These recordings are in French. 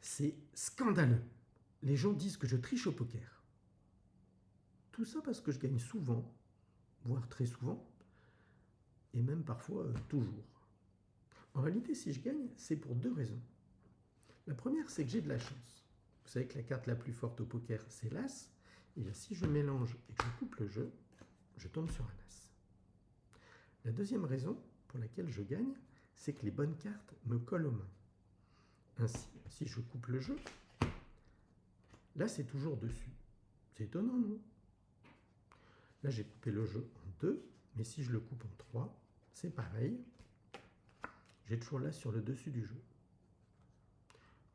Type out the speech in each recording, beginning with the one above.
C'est scandaleux. Les gens disent que je triche au poker. Tout ça parce que je gagne souvent, voire très souvent, et même parfois toujours. En réalité, si je gagne, c'est pour deux raisons. La première, c'est que j'ai de la chance. Vous savez que la carte la plus forte au poker, c'est l'As. Et bien, si je mélange et que je coupe le jeu, je tombe sur un As. La deuxième raison pour laquelle je gagne, c'est que les bonnes cartes me collent aux mains. Ainsi, si je coupe le jeu, là c'est toujours dessus. C'est étonnant, non? Là j'ai coupé le jeu en 2, mais si je le coupe en 3, c'est pareil. J'ai toujours là sur le dessus du jeu.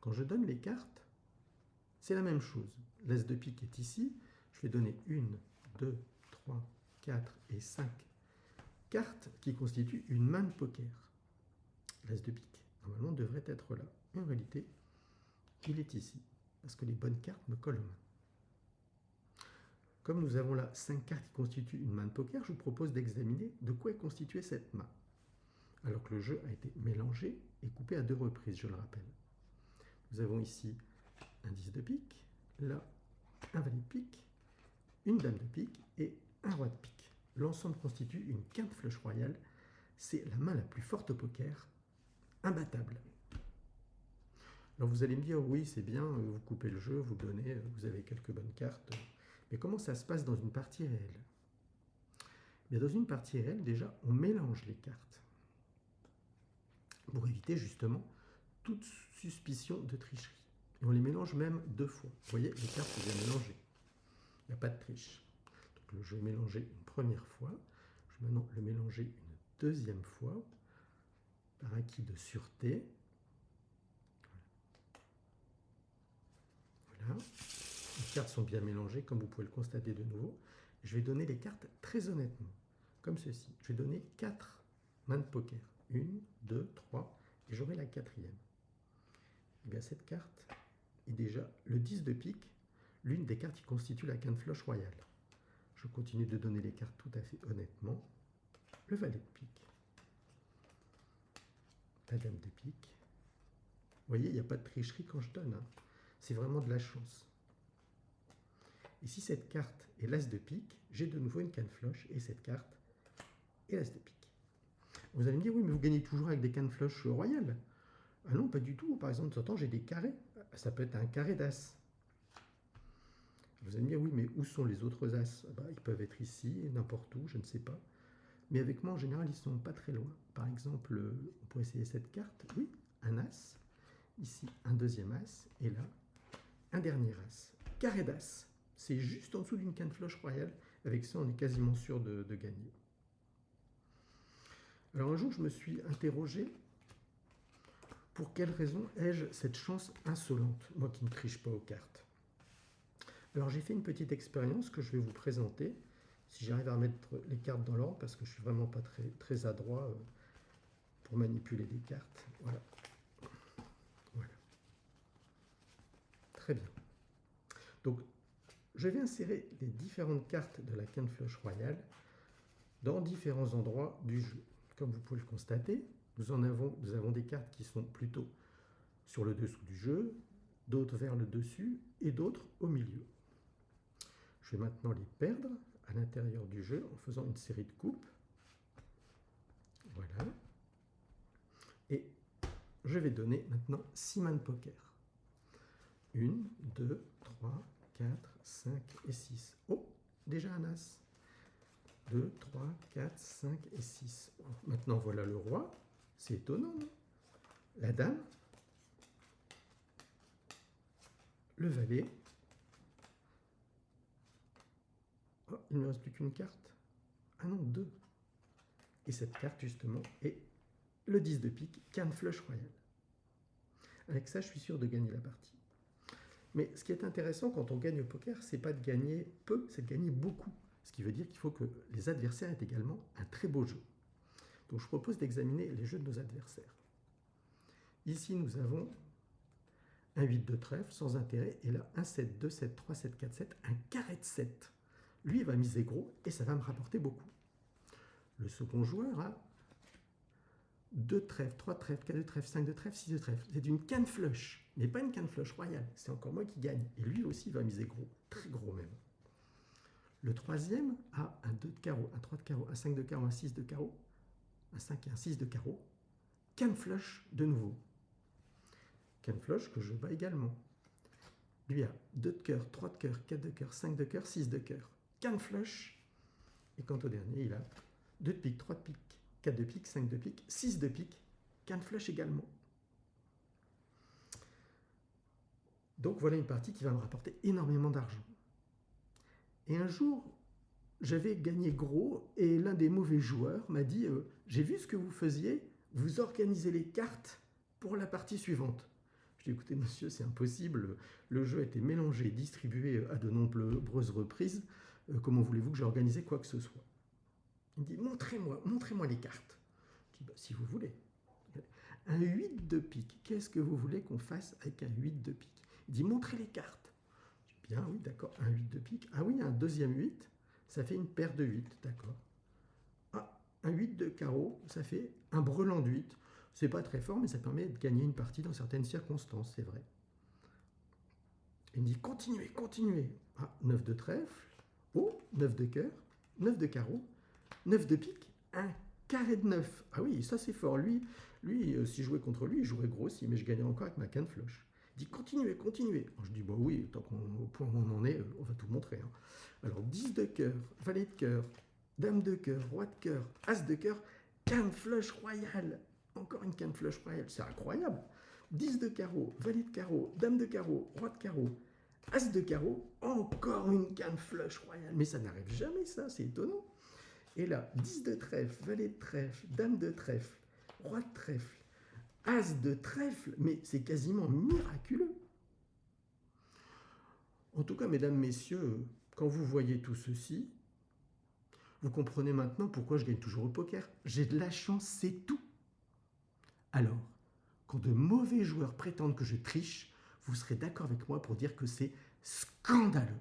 Quand je donne les cartes, c'est la même chose. L'As de pique est ici. Je vais donner 1, 2, 3, 4 et 5 cartes qui constituent une main de poker. L'As de pique, normalement, devrait être là. En réalité, il est ici, parce que les bonnes cartes me collent aux mains. Comme nous avons là 5 cartes qui constituent une main de poker, je vous propose d'examiner de quoi est constituée cette main. Alors que le jeu a été mélangé et coupé à 2 reprises, je le rappelle. Nous avons ici un 10 de pique, là un valet de pique, une dame de pique et un roi de pique. L'ensemble constitue une quinte flush royale. C'est la main la plus forte au poker, imbattable. Alors vous allez me dire, oui, c'est bien, vous coupez le jeu, vous donnez, vous avez quelques bonnes cartes. Mais comment ça se passe dans une partie réelle? Bien, dans une partie réelle, déjà, on mélange les cartes pour éviter justement toute suspicion de tricherie. Et on les mélange même 2 fois. Vous voyez, les cartes sont bien mélangées. Il n'y a pas de triche. Donc le jeu est mélangé une première fois. Je vais maintenant le mélanger une deuxième fois par acquis de sûreté. Voilà. Les cartes sont bien mélangées, comme vous pouvez le constater de nouveau. Je vais donner les cartes très honnêtement, comme ceci. Je vais donner 4 mains de poker. 1, 2, 3, et j'aurai la 4e. Et bien cette carte est déjà le 10 de pique, l'une des cartes qui constitue la quinte flush royale. Je continue de donner les cartes tout à fait honnêtement. Le valet de pique, la dame de pique. Vous voyez, il n'y a pas de tricherie quand je donne. C'est vraiment de la chance. Et si cette carte est l'As de pique, j'ai de nouveau une canne flush et cette carte est l'As de pique. Vous allez me dire, oui, mais vous gagnez toujours avec des cannes flush royales. Ah non, pas du tout. Par exemple, de temps en temps, j'ai des carrés. Ça peut être un carré d'As. Vous allez me dire, oui, mais où sont les autres As? Ils peuvent être ici, n'importe où, je ne sais pas. Mais avec moi, en général, ils ne sont pas très loin. Par exemple, on pourrait essayer cette carte. Oui, un As. Ici, un deuxième As. Et là, un dernier As. Carré d'As. C'est juste en dessous d'une canne flush royale. Avec ça, on est quasiment sûr de gagner. Alors un jour, je me suis interrogé, pour quelle raison ai-je cette chance insolente, moi qui ne triche pas aux cartes? Alors j'ai fait une petite expérience que je vais vous présenter, si j'arrive à remettre les cartes dans l'ordre, parce que je ne suis vraiment pas très adroit pour manipuler des cartes. Voilà. Voilà. Très bien. Donc, je vais insérer les différentes cartes de la quinte flush royale dans différents endroits du jeu. Comme vous pouvez le constater, nous avons des cartes qui sont plutôt sur le dessous du jeu, d'autres vers le dessus et d'autres au milieu. Je vais maintenant les perdre à l'intérieur du jeu en faisant une série de coupes. Voilà. Et je vais donner maintenant 6 mains de poker. 1, 2, 3, 4, 5 et 6. Oh, déjà un As. 2, 3, 4, 5 et 6. Oh, maintenant voilà le roi. C'est étonnant, non? La dame. Le valet. Oh, il ne me reste plus qu'une carte. Ah non, 2. Et cette carte, justement, est le 10 de pique, canne flush royale. Avec ça, je suis sûr de gagner la partie. Mais ce qui est intéressant quand on gagne au poker, c'est pas de gagner peu, c'est de gagner beaucoup. Ce qui veut dire qu'il faut que les adversaires aient également un très beau jeu. Donc je propose d'examiner les jeux de nos adversaires. Ici, nous avons un 8 de trèfle sans intérêt, et là, un 7, 2, 7, 3, 7, 4, 7, un carré de 7. Lui, il va miser gros, et ça va me rapporter beaucoup. Le second joueur a 2 de trèfle, 3 de trèfle, 4 de trèfle, 5 de trèfle, 6 de trèfle. C'est une canne flush, mais pas une canne flush royale. C'est encore moi qui gagne. Et lui aussi va miser gros, très gros même. Le troisième a un 2 de carreau, un 3 de carreau, un 5 de carreau, un 6 de carreau, un 5 et un 6 de carreau. Canne flush de nouveau. Canne flush que je bats également. Lui a 2 de cœur, 3 de cœur, 4 de cœur, 5 de cœur, 6 de cœur. Canne flush. Et quant au dernier, il a 2 de pique, 3 de pique, 4 de pique, 5 de pique, 6 de pique. Canne flush également. Donc voilà une partie qui va me rapporter énormément d'argent. Et un jour, j'avais gagné gros et l'un des mauvais joueurs m'a dit j'ai vu ce que vous faisiez, vous organisez les cartes pour la partie suivante. Je dis écoutez monsieur, c'est impossible, le jeu a été mélangé, distribué à de nombreuses reprises, comment voulez-vous que j'ai organisé quoi que ce soit? Il me dit montrez-moi les cartes. Je dis si vous voulez. Un 8 de pique, qu'est-ce que vous voulez qu'on fasse avec un 8 de pique? Il dit montrez les cartes. Je dis bien oui d'accord, un 8 de pique. Ah oui, un deuxième 8, ça fait une paire de 8, d'accord. Ah, un 8 de carreau, ça fait un brelan de 8. C'est pas très fort, mais ça permet de gagner une partie dans certaines circonstances, c'est vrai. Il me dit continuez, continuez. Ah, 9 de trèfle, oh, 9 de cœur, 9 de carreau, 9 de pique, un carré de 9. Ah oui, ça c'est fort. Lui si je jouais contre lui, il jouerait gros aussi, mais je gagnerais encore avec ma canne flush. Il dit continuez, continuez. Alors, je dis bah oui, tant qu'on au point où on en est, on va tout montrer. Hein. Alors 10 de cœur, valet de cœur, dame de cœur, roi de cœur, as de cœur, canne flush royale. Encore une canne flush royale, c'est incroyable. 10 de carreau, valet de carreau, dame de carreau, roi de carreau, as de carreau, encore une canne flush royale. Mais ça n'arrive jamais ça, c'est étonnant. Et là, 10 de trèfle, valet de trèfle, dame de trèfle, roi de trèfle, as de trèfle, mais c'est quasiment miraculeux. En tout cas, mesdames, messieurs, quand vous voyez tout ceci, vous comprenez maintenant pourquoi je gagne toujours au poker. J'ai de la chance, c'est tout. Alors, quand de mauvais joueurs prétendent que je triche, vous serez d'accord avec moi pour dire que c'est scandaleux.